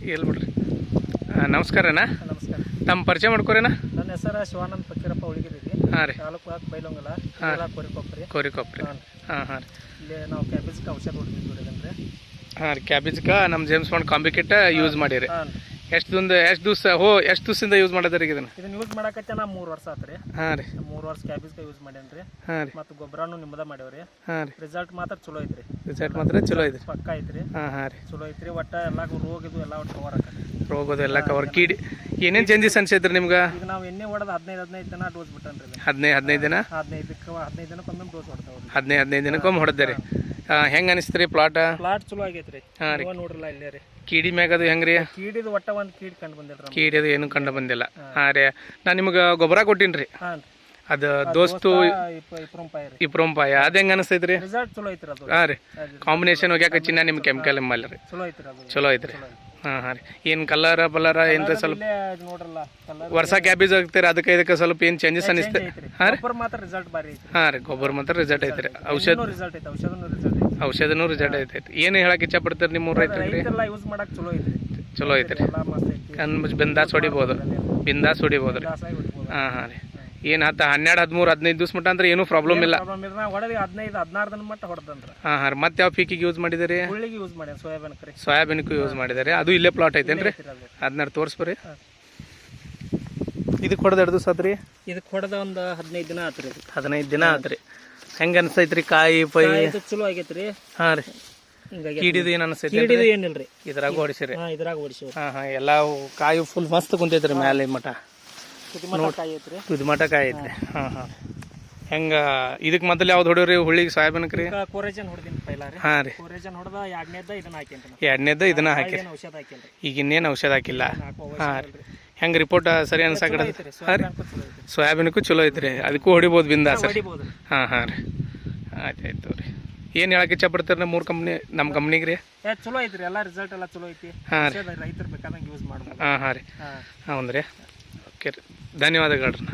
ಇಲ್ಲ ಬಿಡ್ರಿ. ನಮಸ್ಕಾರಣ್ಣ. ನಮಸ್ಕಾರ. ತಮ್ಮ ಪರಿಚಯ ಮಾಡ್ಕೊರೇನ? ನನ್ನ ಹೆಸರು ಶಿವಾನಂದ ಫಕೀರಪ್ಪ ಉಳಿಗಿರಿ. ಹಾಂ ರೀ. ತಾಲೂಕು ಬೈಲೊಂಗಲ, ಕೋರಿಕೊಪ್ಪರಿ. ಕೋರಿಕೊಪ್ಪರಿ. ಹಾಂ ಹಾಂ ರೀ. ಇಲ್ಲಿ ನಾವು ಕ್ಯಾಬೇಜ್ಗೆ ಔಷಧ ಹೊಡೆದಿದ್ದೀವಿ. ಹಾಂ ರೀ. ಕ್ಯಾಬೇಜ್ಗೆ ನಮ್ಮ ಜೇಮ್ಸ್ ಬಾಂಡ್ ಕಾಂಬಿಕಿಟ್ ಯೂಸ್ ಮಾಡಿರಿ. ಹಾಂ. ಎಷ್ಟು ದಿವಸದಿಂದ ಯೂಸ್ ಮಾಡೋದ್ರಿ ಇದನ್ನು? ಇದನ್ನ ಯೂಸ್ ಮಾಡಕತ್ತೆ ನಾ 3 ವರ್ಷ ಆತ್ರಿ. ಹಾಂ ರೀ. 3 ವರ್ಷ ಕ್ಯಾಬೇಜ್ಗೆ ಯೂಸ್ ಮಾಡೇನ್ರಿ. ಹಾಂ ರೀ. ಮತ್ತು ಗೊಬ್ಬರನು ನಿಮ್ಮದ ಮಾಡ್ಯಾವ್ರಿ. ಹಾಂ ರೀ. ರಿಸಲ್ಟ್ ಮಾತ್ರ ಚಲೋ ಐತ್ರಿ. ರಿಸಲ್ಟ್ ಮಾತ್ರ ಚಲೋ ಐತ್ರಿ. ಪಕ್ಕ ಐತ್ರಿ. ಹಾಂ ಹಾಂ ರೀ. ಚಲೋ ಐತ್ರಿ. ಒಟ್ಟ ಎಲ್ಲ ರೋಗ ಇದು ಎಲ್ಲ ಒಟ್ಟು ಕವರ್ ಆಕತಿ. ರೋಗದು ಎಲ್ಲ ಕವರ್. ಕೀಡಿ ಏನೇನು ಚೇಂಜಸ್ ಅನ್ಸೈತ್ರಿ ನಿಮ್ಗೆ? ಈಗ ನಾವು ಎಣ್ಣೆ ಹೊಡೆದು 15 ದಿನ ಡೋಸ್ ಬಿಟ್ಟನ್ರಿ. 15 ದಿನ? 15 ದಿನಕ್ಕೊಮ್ಮೆ ಡೋಸ್ ಹೊಡ್ತಾವ್ರಿ. 15 ದಿನಕ್ಕೊಮ್ಮೆ ಹೊಡೆದ್ರಿ. ಹೆಂಗೆ ಅನಿಸ್ತ್ರಿ ಪ್ಲಾಟ್ ಚಲೋ ಆಗೈತ್ರಿ. ಹಾಂ ರೀ. ನೋಡ್ರಲ್ಲ ಇಲ್ಲೇ ರೀ. ಕೀಡಿ ಮ್ಯಾಗ ಅದು ಹೆಂಗ್ರಿ? ಕೀಡಿದು ಒಟ್ಟ ಒಂದು ಕೀಡಿ ಕಂಡು ಬಂದಿಲ್ರಿ. ಕೀಡಿ ಅದು ಏನು ಕಂಡು ಬಂದಿಲ್ಲ. ಹಾಂ ರೀ. ನಾನು ನಿಮ್ಗೆ ಗೊಬ್ಬರ ಕೊಟ್ಟಿನಿ ರೀ. ಹಾಂ. ಅದು ದೋಸ್ತು ಇಪ್ರೋಂಪಾಯ ಅದು ಹೆಂಗೆ ಅನಿಸ್ತೈತ್ರಿ? ರಿಸಲ್ಟ್ ಚಲೋ ಐತ್ರಿ ಅದು. ಹಾಂ ರೀ. ಕಾಂಬಿನೇಷನ್ ಹೋಗ್ಯಾಕ ಚಿನ್ನ ನಿಮ್ಮ ಕೆಮಿಕಲ್ ಎಂಬಲ್ಲ ರೀ. ಚಲೋ ಐತ್ರಿ ಅದು. ಚಲೋ ಐತ್ರಿ. ಹಾಂ ಹಾಂ ರೀ. ಏನು ಕಲರ್ ಏನ್ರಿ ಸ್ವಲ್ಪ ನೋಡ್ರಲ್ಲ ಕಲರ್ ವರ್ಷ ಕ್ಯಾಬೇಜ್ ಹಾಕ್ತೀರಿ, ಅದಕ್ಕೆ ಇದಕ್ಕೆ ಸ್ವಲ್ಪ ಏನು ಚೇಂಜಸ್ ಅನಿಸ್ತದೆ? ಹಾಂ ರೀ. ಗೊಬ್ಬರ ಮಾತ್ರ ರಿಸಲ್ಟ್ ಬಾರಿ ಐತ್ರಿ. ಹಾಂ ರೀ. ಗೊಬ್ಬರ ಮಾತ್ರ ರಿಸಲ್ಟ್ ಐತ್ರಿ. ಔಷಧನೂ ರಿಸಲ್ಟ್ ಐತೈತಿ. ಏನು ಹೇಳಕ್ಕೆ ಇಷ್ಟಪಡ್ತೀರಿ ನಿಮ್ಮ ರೈತರಿಗೆ? ಯೂಸ್ ಮಾಡಕ್ಕೆ ಚಲೋ ಐತ್ರಿ. ಚಲೋ ಐತ್ರಿ. ಬಿಂದಾಸ್ ಹೊಡಿಬೋದು ರೀ. ಹಾಂ ಹಾಂ ರೀ. ಏನು 12, 13, 15 ದಿವಸ ಮಟ್ಟ ಅಂದ್ರೆ ಏನೂ ಪ್ರಾಬ್ಲಮ್ ಇಲ್ಲ. 15-16 ದಿನ ಮಟ್ಟ ಹೊಡೆದಂದ್ರೆ. ಹಾಂ ಹಾಂ. ಮತ್ತೆ ಯಾವ ಪೀಕಿಗೆ ಯೂಸ್ ಮಾಡಿದಿರಿ? ಉಳ್ಳಿಗೆ ಯೂಸ್ ಮಾಡಿ ಸೋಯಾಬೀನ್ಗೂ ಯೂಸ್ ಮಾಡಿದಾರೆ. ಅದು ಇಲ್ಲೇ ಪ್ಲಾಟ್ ಐತೇನ್ರಿ? ಅದನ್ನ ತೋರಿಸ್ಬರಿ. ಇದಕ್ಕೆ ಹೊಡೆದ 2 ದಿವಸ ಆತ್ರಿ? ಇದಕ್ಕೆ ಹೊಡೆದ ಒಂದು 15 ದಿನ ಆತ್ರಿ. 15 ದಿನ ಆತ್ರಿ. ಹೆಂಗೆ ಅನಿಸ್ತೈತ್ರಿ ಕಾಯಿ ಪೈ? ಚಲೋ ಆಗೈತ್ರಿ. ಹಾಂ ರೀ. ಕೀಡಿದು ಏನು ಅನಿಸ್ತೈತಿ? ಕೀಡಿದು ಏನಿಲ್ರಿ. ಇದ್ರಾಗ ಹೊಡಿಸಿರಿ? ಇದ್ರಾಗ ಹೊಡಿಸಿವಿ. ಹಾಂ ಹಾಂ. ಎಲ್ಲ ಕಾಯಿ ಫುಲ್ ಮಸ್ತ್ ಕುಂತೈತ್ರಿ ಮ್ಯಾಲೆ ಮಠ. ತುದಿಮಠ ಕಾಯಿ ಐತ್ರಿ. ಹಾಂ ಹಾಂ. ಹೆಂಗೆ ಇದಕ್ಕೆ ಮೊದಲು ಯಾವ್ದು ಹೊಡಿವ್ರಿ? ಹುಳ್ಳಿಗೆ ಸೋಯಾಬೀನ್ಗೆ ರೀ? ಕೋರೇಜನ್ ಹೊಡೆದಿನಿ ಪೈಲ ರೀ. ಹಾಂ ರೀ. ಕೋರೇಜನ್ ಹೊಡೆದ 2ನೇದ ಇದನ್ನ ಹಾಕೇನ್ರಿ. 2ನೇದ ಇದನ್ನ ಹಾಕಿ. ಔಷಧ ಹಾಕಿಲ್ರಿ. ಈಗ ಇನ್ನೇನು ಔಷಧ ಹಾಕಿಲ್ಲ. ಹಾಂ ರೀ. ಹೆಂಗೆ ರಿಪೋರ್ಟ್ ಸರಿ ಅನ್ಸಾಕಡ? ಹಾಂ ರೀ. ಸೋಯಾಬೀನ್ಗೂ ಚಲೋ ಐತ್ರಿ. ಅದಕ್ಕೂ ಹೊಡಿಬೋದು ಬಿಂದಾಸ್. ಹಾಂ ಹಾಂ ರೀ. ಆಯ್ತು ರೀ. ಏನು ಹೇಳಕ್ಕೆ ಇಷ್ಟಪಡ್ತೀರಿ ನಮ್ಮ ಕಂಪ್ನಿಗೆ ರೀ? ಚಲೋ ಐತ್ರಿ. ಎಲ್ಲ ರಿಸಲ್ಟ್ ಎಲ್ಲ ಚಲೋ ಐತಿ. ಹಾಂ ರೀ. ರೈತರು ಬೇಕಾದಂಗೆ ಯೂಸ್ ಮಾಡ್ಬೋದು. ಹಾಂ ಹಾಂ ರೀ. ಹೌದು ರೀ. ಓಕೆ ರೀ. ಧನ್ಯವಾದಗಳು ರೀ.